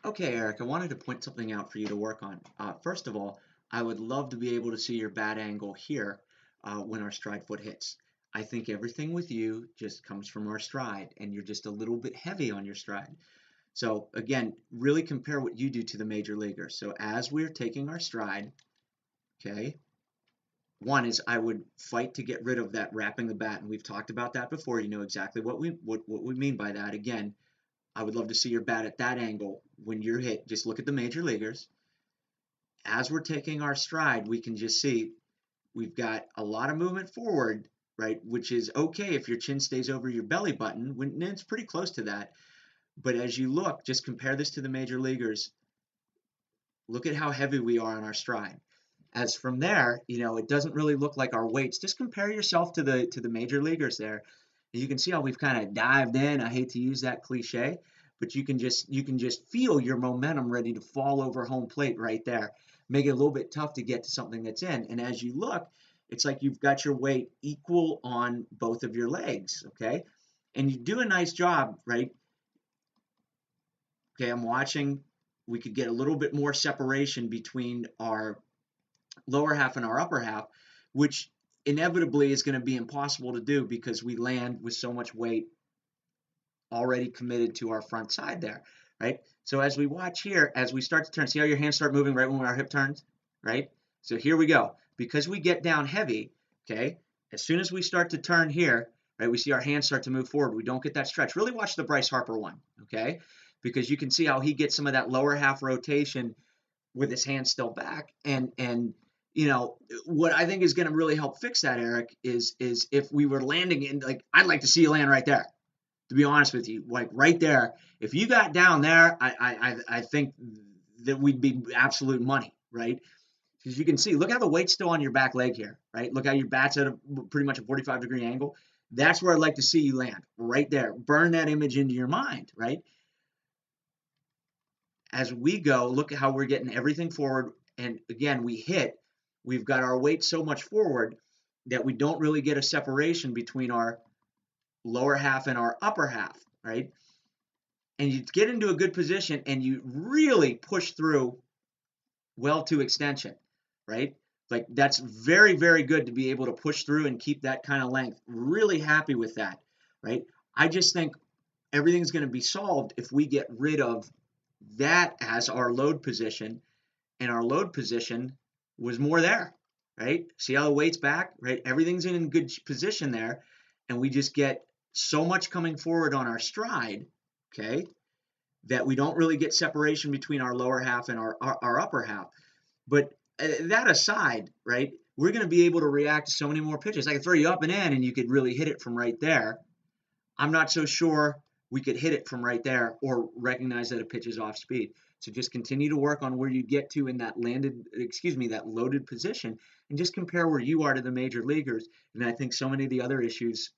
Okay, Eric, I wanted to point something out for you to work on. First of all, I would love to be able to see your bat angle here when our stride foot hits. I think everything with you just comes from our stride, and you're just a little bit heavy on your stride. So again, really compare what you do to the major leaguers. So as we're taking our stride, okay, one is I would fight to get rid of that wrapping the bat, and we've talked about that before. You know exactly what we mean by that. Again, I would love to see your bat at that angle when you're hit. Just look at the major leaguers. As we're taking our stride, we can just see we've got a lot of movement forward, right? Which is okay if your chin stays over your belly button. When it's pretty close to that. But as you look, just compare this to the major leaguers. Look at how heavy we are on our stride. As from there, it doesn't really look like our weights. Just compare yourself to the major leaguers there. And you can see how we've kind of dived in. I hate to use that cliche, but you can just feel your momentum ready to fall over home plate right there. Make it a little bit tough to get to something that's in. And as you look, it's like you've got your weight equal on both of your legs, okay? And you do a nice job, right? Okay, I'm watching. We could get a little bit more separation between our lower half and our upper half, which inevitably is going to be impossible to do because we land with so much weight already committed to our front side there, right? So as we watch here, as we start to turn, see how your hands start moving right when our hip turns, right? So here we go. Because we get down heavy, okay, as soon as we start to turn here, right, we see our hands start to move forward. We don't get that stretch. Really watch the Bryce Harper one, okay? Because you can see how he gets some of that lower half rotation with his hands still back. And what I think is going to really help fix that, Eric, is if we were landing in, like, I'd like to see you land right there. To be honest with you, like right there, if you got down there, I think that we'd be absolute money, right? Because you can see, look how the weight's still on your back leg here, right? Look how your bat's at pretty much a 45-degree angle. That's where I'd like to see you land, right there. Burn that image into your mind, right? As we go, look at how we're getting everything forward. And again, we've got our weight so much forward that we don't really get a separation between our lower half and our upper half, right? And you get into a good position and you really push through well to extension, right? Like that's very, very good to be able to push through and keep that kind of length. Really happy with that, right? I just think everything's going to be solved if we get rid of that as our load position, and our load position was more there, right? See how the weight's back, right? Everything's in good position there, and we just get so much coming forward on our stride, okay, that we don't really get separation between our lower half and our upper half. But that aside, right, we're going to be able to react to so many more pitches. I could throw you up and in, and you could really hit it from right there. I'm not so sure we could hit it from right there or recognize that a pitch is off speed. So just continue to work on where you get to in that that loaded position, and just compare where you are to the major leaguers. And I think so many of the other issues,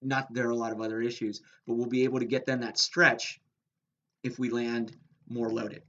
not there are a lot of other issues, but we'll be able to get them that stretch if we land more loaded.